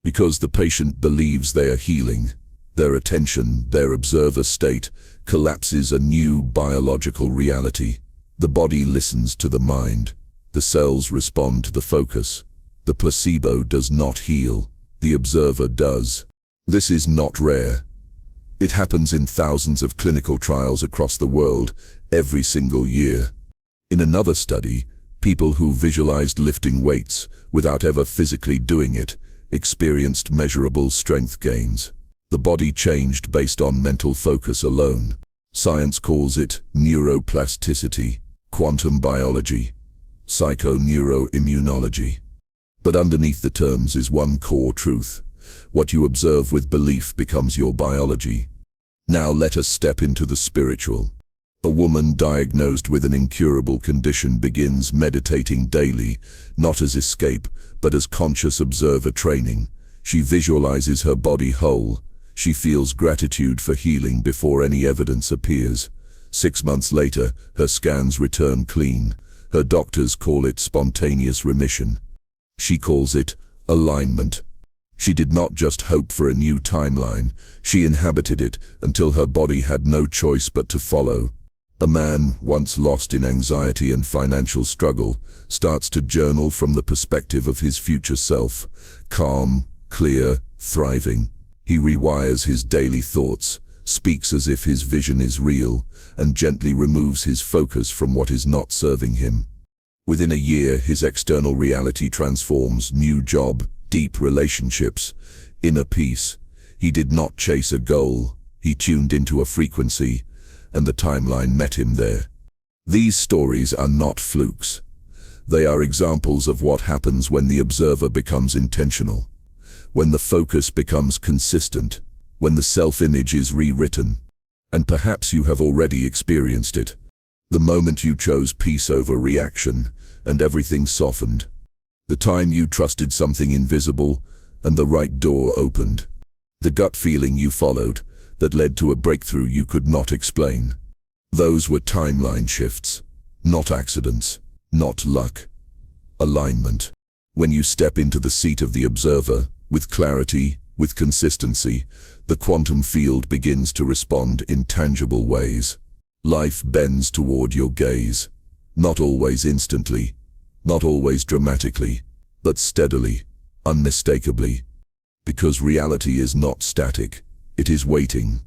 Speaker 1: Because the patient believes they are healing. Their attention, their observer state, collapses a new biological reality. The body listens to the mind. The cells respond to the focus. The placebo does not heal. The observer does. This is not rare. It happens in thousands of clinical trials across the world, every single year. In another study, people who visualized lifting weights without ever physically doing it experienced measurable strength gains. The body changed based on mental focus alone. Science calls it neuroplasticity, quantum biology, psychoneuroimmunology. But underneath the terms is one core truth. What you observe with belief becomes your biology. Now let us step into the spiritual. A woman diagnosed with an incurable condition begins meditating daily, not as escape, but as conscious observer training. She visualizes her body whole. She feels gratitude for healing before any evidence appears. 6 months later, her scans return clean. Her doctors call it spontaneous remission. She calls it alignment. She did not just hope for a new timeline. She inhabited it until her body had no choice but to follow. A man, once lost in anxiety and financial struggle, starts to journal from the perspective of his future self, calm, clear, thriving. He rewires his daily thoughts, speaks as if his vision is real, and gently removes his focus from what is not serving him. Within a year, his external reality transforms: new job, deep relationships, inner peace. He did not chase a goal, he tuned into a frequency, and the timeline met him there. These stories are not flukes. They are examples of what happens when the observer becomes intentional, when the focus becomes consistent, when the self-image is rewritten. And perhaps you have already experienced it. The moment you chose peace over reaction, and everything softened. The time you trusted something invisible, and the right door opened. The gut feeling you followed, that led to a breakthrough you could not explain. Those were timeline shifts, not accidents, not luck. Alignment. When you step into the seat of the observer, with clarity, with consistency, the quantum field begins to respond in tangible ways. Life bends toward your gaze, not always instantly, not always dramatically, but steadily, unmistakably. Because reality is not static, it is waiting,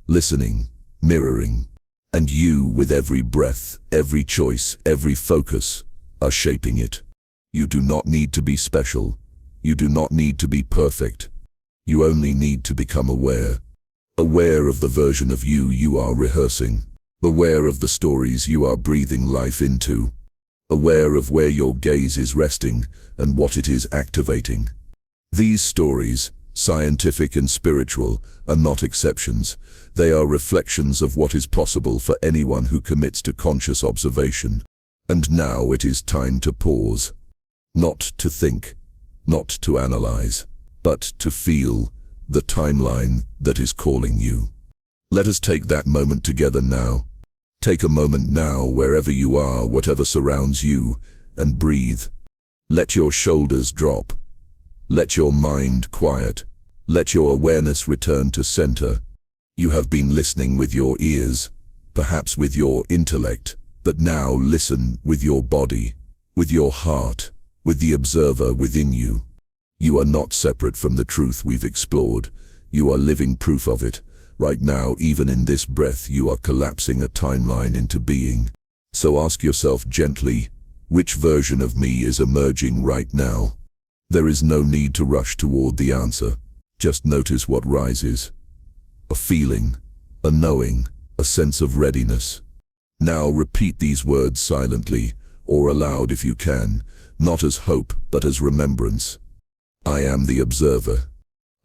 Speaker 1: listening, mirroring. And you, with every breath, every choice, every focus, are shaping it. You do not need to be special. You do not need to be perfect. You only need to become aware. Aware of the version of you you are rehearsing. Aware of the stories you are breathing life into. Aware of where your gaze is resting and what it is activating. These stories, scientific and spiritual, are not exceptions. They are reflections of what is possible for anyone who commits to conscious observation. And now it is time to pause. Not to think, not to analyze, but to feel the timeline that is calling you. Let us take that moment together now. Take a moment now, wherever you are, whatever surrounds you, and breathe. Let your shoulders drop. Let your mind quiet. Let your awareness return to center. You have been listening with your ears, perhaps with your intellect, but now listen with your body, with your heart, with the observer within you. You are not separate from the truth we've explored. You are living proof of it. Right now, even in this breath, you are collapsing a timeline into being. So ask yourself gently, which version of me is emerging right now? There is no need to rush toward the answer. Just notice what rises. A feeling, a knowing, a sense of readiness. Now repeat these words silently, or aloud if you can, not as hope, but as remembrance. I am the observer.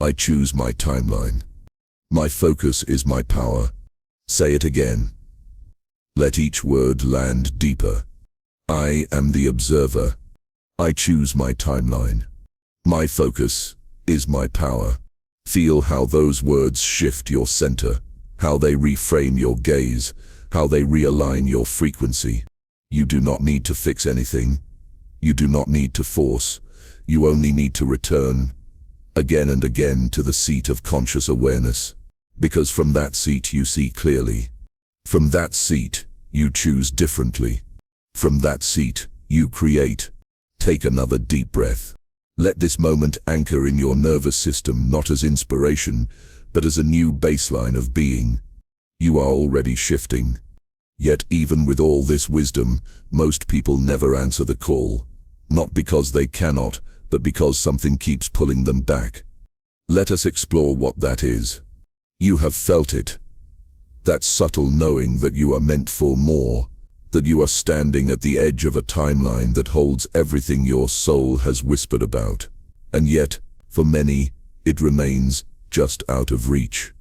Speaker 1: I choose my timeline. My focus is my power. Say it again. Let each word land deeper. I am the observer. I choose my timeline. My focus is my power. Feel how those words shift your center, how they reframe your gaze, how they realign your frequency. You do not need to fix anything. You do not need to force. You only need to return, again and again, to the seat of conscious awareness. Because from that seat you see clearly. From that seat, you choose differently. From that seat, you create. Take another deep breath. Let this moment anchor in your nervous system, not as inspiration, but as a new baseline of being. You are already shifting. Yet even with all this wisdom, most people never answer the call. Not because they cannot, but because something keeps pulling them back. Let us explore what that is. You have felt it. That subtle knowing that you are meant for more, that you are standing at the edge of a timeline that holds everything your soul has whispered about. And yet, for many, it remains just out of reach.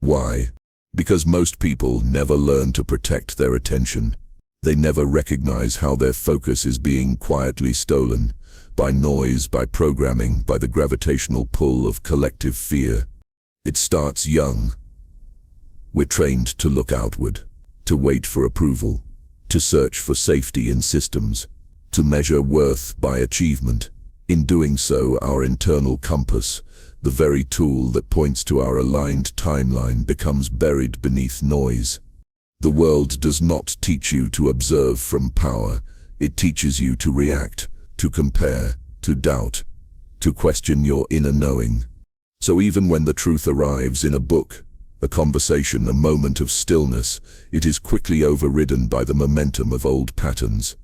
Speaker 1: Why? Because most people never learn to protect their attention. They never recognize how their focus is being quietly stolen, by noise, by programming, by the gravitational pull of collective fear. It starts young. We're trained to look outward, to wait for approval, to search for safety in systems, to measure worth by achievement. In doing so, our internal compass, the very tool that points to our aligned timeline, becomes buried beneath noise. The world does not teach you to observe from power. It teaches you to react, to compare, to doubt, to question your inner knowing. So even when the truth arrives in a book, a conversation, a moment of stillness, it is quickly overridden by the momentum of old patterns.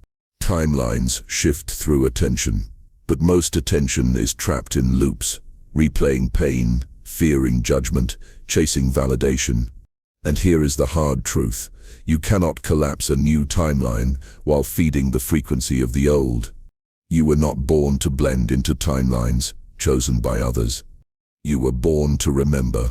Speaker 1: Timelines shift through attention, but most attention is trapped in loops, replaying pain, fearing judgment, chasing validation. And here is the hard truth. You cannot collapse a new timeline while feeding the frequency of the old. You were not born to blend into timelines chosen by others. You were born to remember,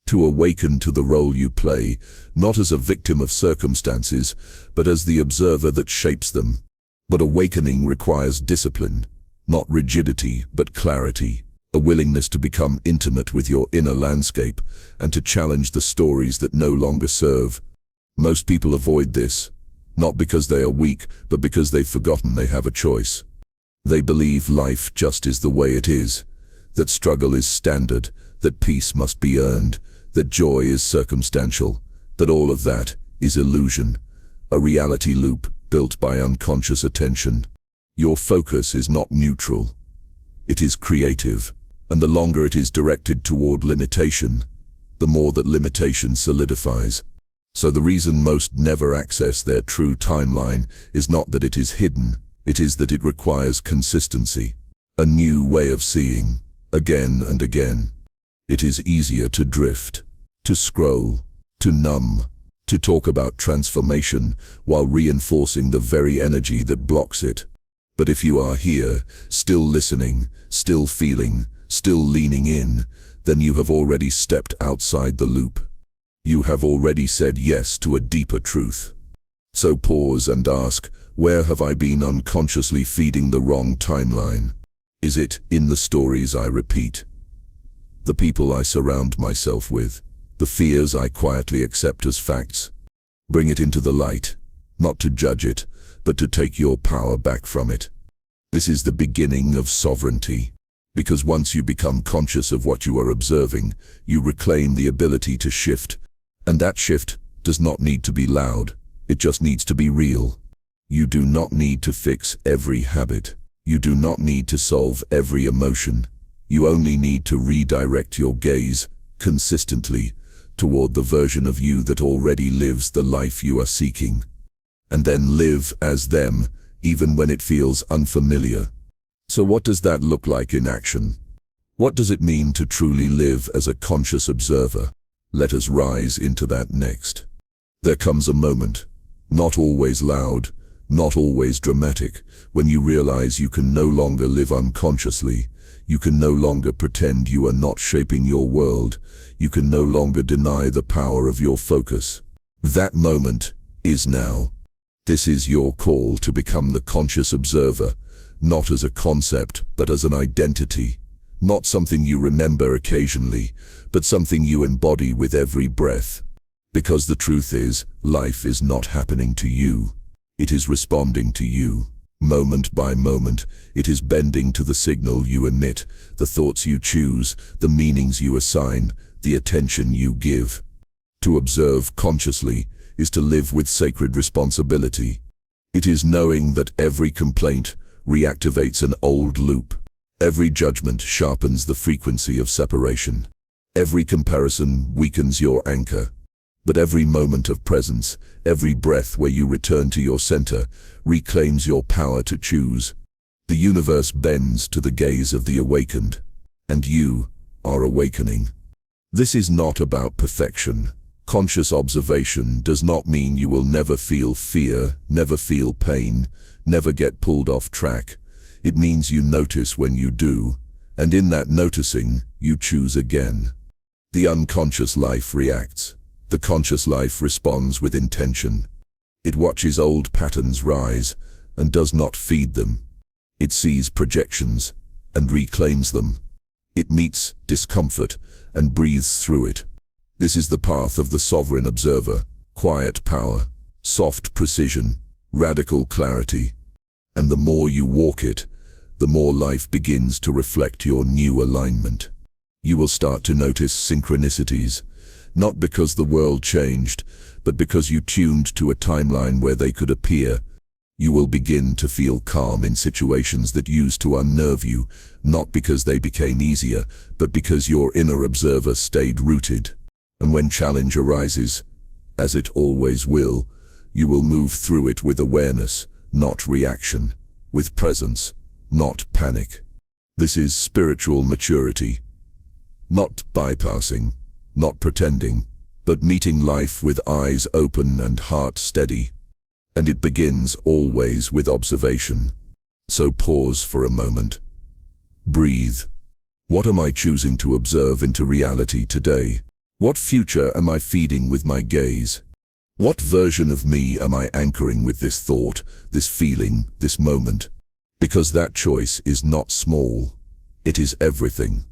Speaker 1: to awaken to the role you play, not as a victim of circumstances, but as the observer that shapes them. But awakening requires discipline, not rigidity, but clarity, a willingness to become intimate with your inner landscape and to challenge the stories that no longer serve. Most people avoid this, not because they are weak, but because they've forgotten they have a choice. They believe life just is the way it is, that struggle is standard, that peace must be earned, that joy is circumstantial, that all of that is illusion, a reality loop built by unconscious attention. Your focus is not neutral. It is creative, and the longer it is directed toward limitation, the more that limitation solidifies. So the reason most never access their true timeline is not that it is hidden, it is that it requires consistency, a new way of seeing, again and again. It is easier to drift, to scroll, to numb, to talk about transformation while reinforcing the very energy that blocks it. But if you are here, still listening, still feeling, still leaning in, then you have already stepped outside the loop. You have already said yes to a deeper truth. So pause and ask, where have I been unconsciously feeding the wrong timeline? Is it in the stories I repeat? The people I surround myself with? The fears I quietly accept as facts? Bring it into the light, not to judge it, but to take your power back from it. This is the beginning of sovereignty, because once you become conscious of what you are observing, you reclaim the ability to shift, and that shift does not need to be loud, it just needs to be real. You do not need to fix every habit. You do not need to solve every emotion. You only need to redirect your gaze, consistently, toward the version of you that already lives the life you are seeking. And then live as them, even when it feels unfamiliar. So what does that look like in action? What does it mean to truly live as a conscious observer? Let us rise into that next. There comes a moment, not always loud, not always dramatic, when you realize you can no longer live unconsciously. You can no longer pretend you are not shaping your world. You can no longer deny the power of your focus. That moment is now. This is your call to become the conscious observer, not as a concept, but as an identity. Not something you remember occasionally, but something you embody with every breath. Because the truth is, life is not happening to you. It is responding to you. Moment by moment, it is bending to the signal you emit, the thoughts you choose, the meanings you assign, the attention you give. To observe consciously is to live with sacred responsibility. It is knowing that every complaint reactivates an old loop. Every judgment sharpens the frequency of separation. Every comparison weakens your anchor. But every moment of presence, every breath where you return to your center, reclaims your power to choose. The universe bends to the gaze of the awakened, and you are awakening. This is not about perfection. Conscious observation does not mean you will never feel fear, never feel pain, never get pulled off track. It means you notice when you do, and in that noticing, you choose again. The unconscious life reacts. The conscious life responds with intention. It watches old patterns rise and does not feed them. It sees projections and reclaims them. It meets discomfort and breathes through it. This is the path of the sovereign observer: quiet power, soft precision, radical clarity. And the more you walk it, the more life begins to reflect your new alignment. You will start to notice synchronicities, Not because the world changed, but because you tuned to a timeline where they could appear. You will begin to feel calm in situations that used to unnerve you, not because they became easier, but because your inner observer stayed rooted. And when challenge arises, as it always will, you will move through it with awareness, not reaction, with presence, not panic. This is spiritual maturity. Not bypassing, not pretending, but meeting life with eyes open and heart steady. And it begins always with observation. So pause for a moment. Breathe. What am I choosing to observe into reality today? What future am I feeding with my gaze? What version of me am I anchoring with this thought, this feeling, this moment? Because that choice is not small. It is everything.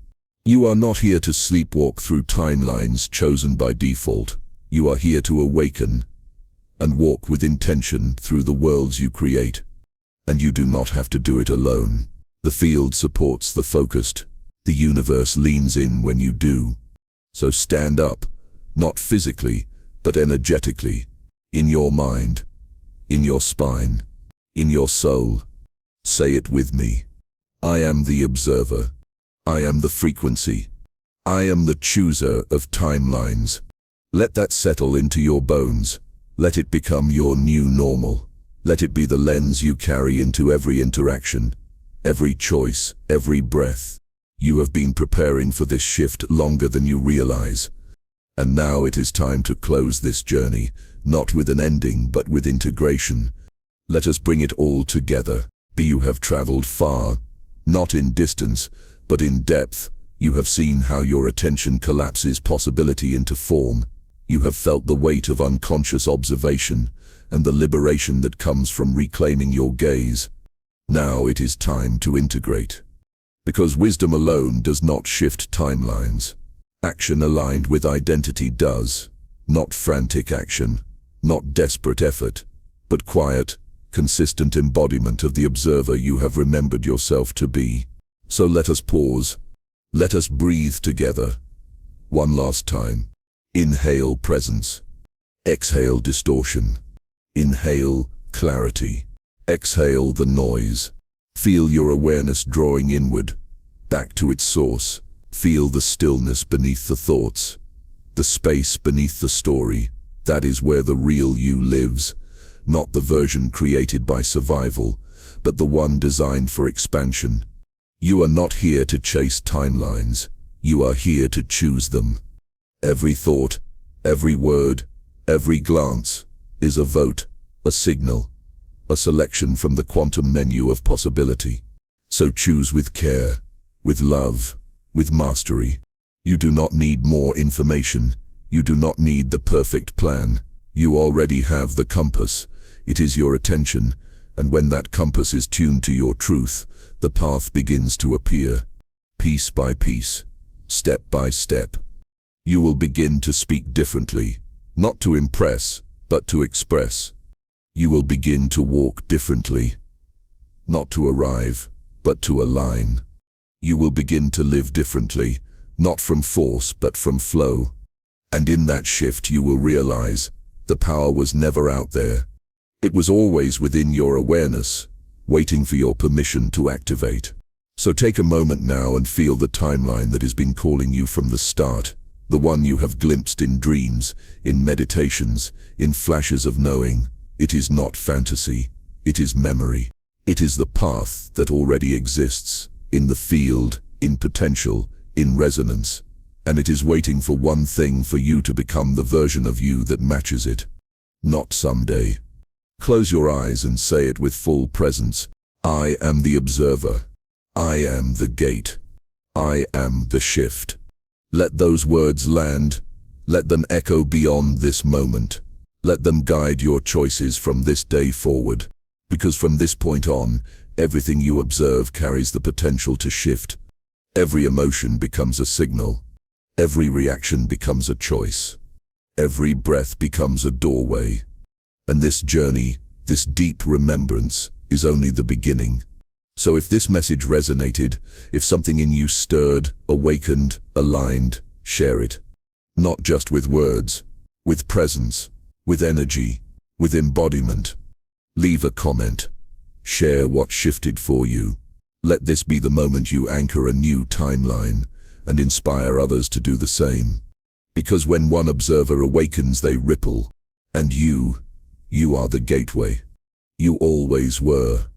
Speaker 1: You are not here to sleepwalk through timelines chosen by default. You are here to awaken and walk with intention through the worlds you create. And you do not have to do it alone. The field supports the focused. The universe leans in when you do. So stand up, not physically, but energetically, in your mind, in your spine, in your soul. Say it with me. I am the observer. I am the frequency. I am the chooser of timelines. Let that settle into your bones. Let it become your new normal. Let it be the lens you carry into every interaction, every choice, every breath. You have been preparing for this shift longer than you realize. And now it is time to close this journey, not with an ending but with integration. Let us bring it all together. You have traveled far, not in distance, but in depth. You have seen how your attention collapses possibility into form. You have felt the weight of unconscious observation and the liberation that comes from reclaiming your gaze. Now it is time to integrate. Because wisdom alone does not shift timelines. Action aligned with identity does. Not frantic action, not desperate effort, but quiet, consistent embodiment of the observer you have remembered yourself to be. So let us pause. Let us breathe together. One last time. Inhale presence. Exhale distortion. Inhale clarity. Exhale the noise. Feel your awareness drawing inward, back to its source. Feel the stillness beneath the thoughts, the space beneath the story. That is where the real you lives, not the version created by survival, but the one designed for expansion. You are not here to chase timelines. You are here to choose them. Every thought, every word, every glance is a vote, a signal, a selection from the quantum menu of possibility. So choose with care, with love, with mastery. You do not need more information. You do not need the perfect plan. You already have the compass. It is your attention, and when that compass is tuned to your truth, the path begins to appear. Piece by piece, step by step. You will begin to speak differently, not to impress, but to express. You will begin to walk differently, not to arrive, but to align. You will begin to live differently, not from force, but from flow. And in that shift you will realize, the power was never out there. It was always within your awareness, waiting for your permission to activate. So take a moment now and feel the timeline that has been calling you from the start. The one you have glimpsed in dreams, in meditations, in flashes of knowing. It is not fantasy, it is memory. It is the path that already exists, in the field, in potential, in resonance. And it is waiting for one thing: for you to become the version of you that matches it. Not someday. Close your eyes and say it with full presence. I am the observer. I am the gate. I am the shift. Let those words land. Let them echo beyond this moment. Let them guide your choices from this day forward. Because from this point on, everything you observe carries the potential to shift. Every emotion becomes a signal. Every reaction becomes a choice. Every breath becomes a doorway. And this journey, this deep remembrance, is only the beginning. So if this message resonated, if something in you stirred, awakened, aligned, share it. Not just with words, with presence, with energy, with embodiment. Leave a comment. Share what shifted for you. Let this be the moment you anchor a new timeline and inspire others to do the same. Because when one observer awakens, they ripple. And you are the gateway. You always were.